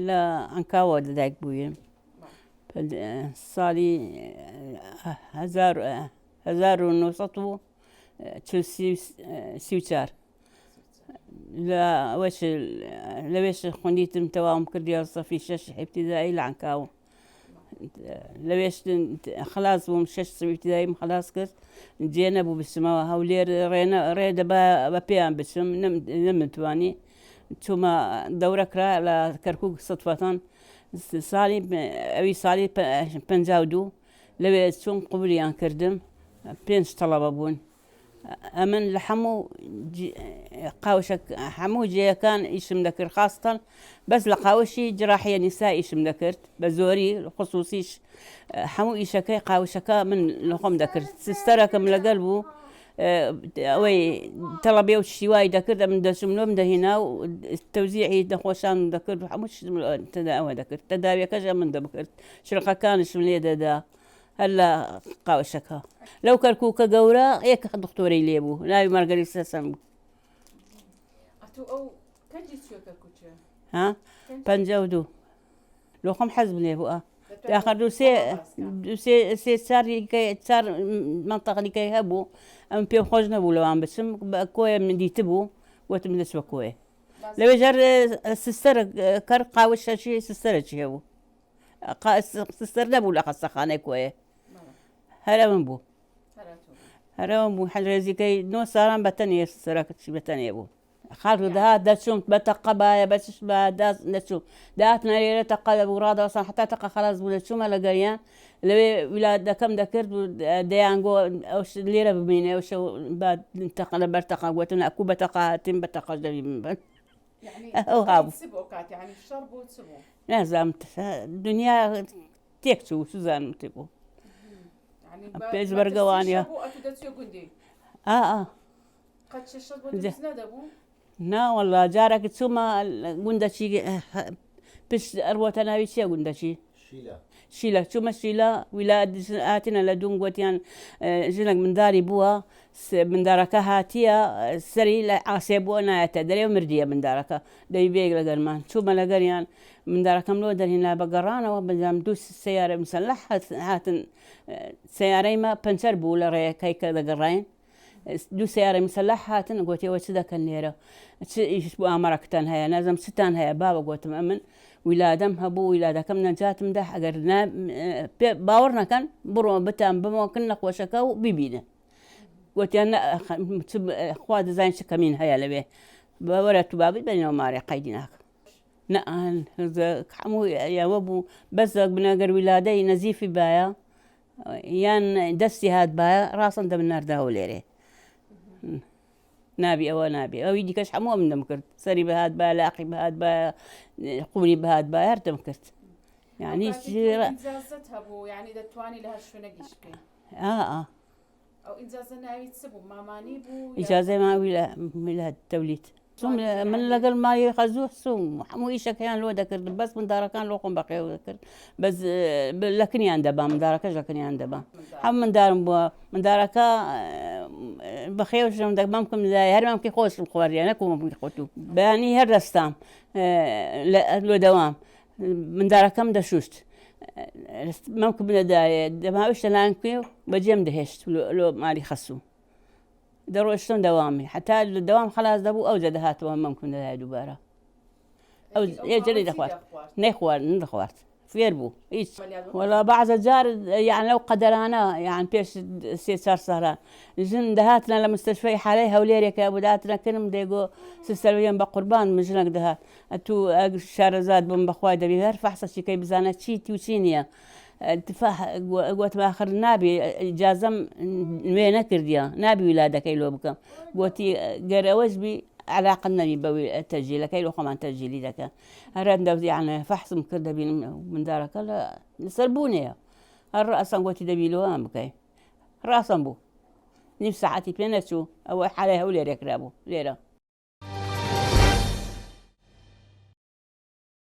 لە ئەنکاوە لەدایک بوویم ساڵی 1934 لەوێش خوێندیتم تەواوم کردی سەفی 6 ابتیدایی لە ئەنکاوە لەوێش خلاص بووم 6 ابتیداییم خلاص کرد جێ نەبوو بچمەوە هەولێر ڕێدەبا بە پێیان بچم نەمتوانی چوومە دەورە کرا لە کەرکووک سەدفەتان ساڵی 52 لەوێ چوون قبولیان کردم 5 تەڵەبە بوون ئەمن لە هەموو جێیەکان ئیشم دەکرد خاستەن بەس لە قاوشی جراحیە نیسا ئیشم دەکرد بە زۆری خصوصیش هەموو ئیشەکەی قاوشەکە من لە خۆم دەکرد سستەرەکەم لەگەڵ بوو ئەوەی تەڵەبێ و شیوای دەکرد من دەچم لۆم دەهێنا و تەوزیعی دەخۆشان دەکرد هەموو ئەوە دەکرد تەداویەکەش من دەبکرد شرقەکانشم لێ دەدا هەر لە قاوشەکە لەو کەرکووکە گەورە یەک دکتۆرەی لێ بوو ناوی مەرگەریت سەسەن بوو 52 لۆ خۆم حەزم لێ بووە داخە سێ چار منتەقەکەی هەبوو ئەم پێم خۆش نەبوو لەوان بچم کۆیە من دیتە بوو وتم دەچوە کۆیە لەوێ ژەر سستەرە کەر قاوشەشی سستەرەکی هەبوو سستەر نەبوو لە خەستەخانەی کۆیە هەرە من بوو هەرەوە بوو حەلرێزیکەی 9 ساڵان بەتەنێ سەرەکەی بەتەنێ بوو خەڵک دەهات دەچوم بە تەقە باە بەچش بە نەچوو داهاتنە لێرە تەقە دەبوو ڕادەوەسان حتا تەقە خەلاص بوو دەچوومە لە گەریان لەوێ ویلادەکەم دەکرد و دەیانگۆ ئەو لێرە ببینێ ئەو شەو تەقە لەبەر تەقە گوتن ئەکوو بە تەقە هاتیم بە تەقەش دەبی بن ئەو هابوو نازانم دنیا تێک چوو سوزانم تێ بوو پێش بەرگەوانیە ناوەڵا جارێکی چوومە گوندەچی پشت ئەروەتە ناوی چییە گوندەچی شیلە چوومە شیلە هاتینە لە دوون گوتیان ژنێک منداری بووە مندارەکە هاتیە سەری لە ئاسێ بووە نایەتە دەرێ مردیە مندارەکە دەی بێک لەگەرمان چوومە لەگەریان مندارەکەم لۆ دەرهێنا بەگەڕانەوە بەجام دوو سەیارە مسەلەح هاتن سەیارەیمە پەنچەر بوو لە ڕێیەکەی کە دەگەڕاین دوو سیارە مسەلەح هاتن گوتیەوە چ دەکەن لێرە چ ئیش بۆ ئامارەکتان هەیە نازەم چتان هەیە بابە گوتم ئەمن ویلادەم هەبوو ویلادەکەم نەجاتمدا ئەگەر باوەڕ نەکەن بڕۆ بتان بمەوەکن نەخۆشەکە و ببینە گوتیان خوا دەزانین چ کەمین هەیە لەوێ وەرە تو بابیت بەنەوە مارێ قەیدی ناکە هەموو یاوە بوو بەس بنەگەر ویلادەی نەزیفی باە یان دەستی هات باە ڕاستن دەبنارداوە لێرێ نابی ئەوە نابێ ئەوی دیکەش هەموو من دەم کرد سەری بەهات بە لاقی بەهات بە قوری بەهات بە هەر دەم کرد یعنی هەبوو ینی دەتوانی لە هەر شوێنەگەیش بکەین ئەو ئیجازە ناوی چ بوو مامانی بوو ئیجازەی ماوی لە تەولیت من لەگەڵ مای خەزوو سوم هەموو ئیشەکەیان لۆ دەکرد بەس مندارەکان لۆ خۆم بەقێوە دەکرد بەس لە کنیان دەبا مندارەکەش لە کنیان دەبا هەم مندارم بووە مندارەکە بەخێوشم دەبام بکەم لای هەرمامکەی خۆشم خواردیە نەکومەکەی خۆت و بەیانی هەر دەستام لۆ دەوام مندارەکەم دەشوشت مەمکە بنەدایە دەماویشتە لایەن و بەجێم دەهێشت لۆ ماری خەسوو دەڕۆشتم دەوامی حتا لە دەوام خلاص دەبوو ئەو جە دەهاتەوە مەمکن دەدای دووبارە ئەو جێری دەخوارد نەیخوارد نەخوارد فێر بوو هیچ وەڵا بەعزە جار یان لەو قەدەرانە یان پێش 3-4 ساڵان ژن دەهاتنە لە مستەشفەی حالەی هەولێرێکە بوو داتنەکردم دەیگۆ سستەرویان بە قوربان من ژنێک دەهات ئەتو شارەزاد بم بەخوای دەبی هەر فەحسەشیکەی بزانە چیتی و چی نییە گوتم ئاخر نابێ ئیجازەم نوێ نەکردیە نابی ویلادەکەی لۆ بکەم گوتی گەر ئەوەش بی علاقم نەبی بە تەجیلەکەی لۆ خۆمان تەجیلی دەکەن هەرەن دەوزیانە فەحسم کرد دەبینم مندارەکە لەسەر بوونەیە هەر ڕاستەن گوتی دەبی لەوان بکەی ڕاستم بوو نیم سەعاتی پێ نەچوو ئەوە حالەی هەولێرێکرا بوو لێرە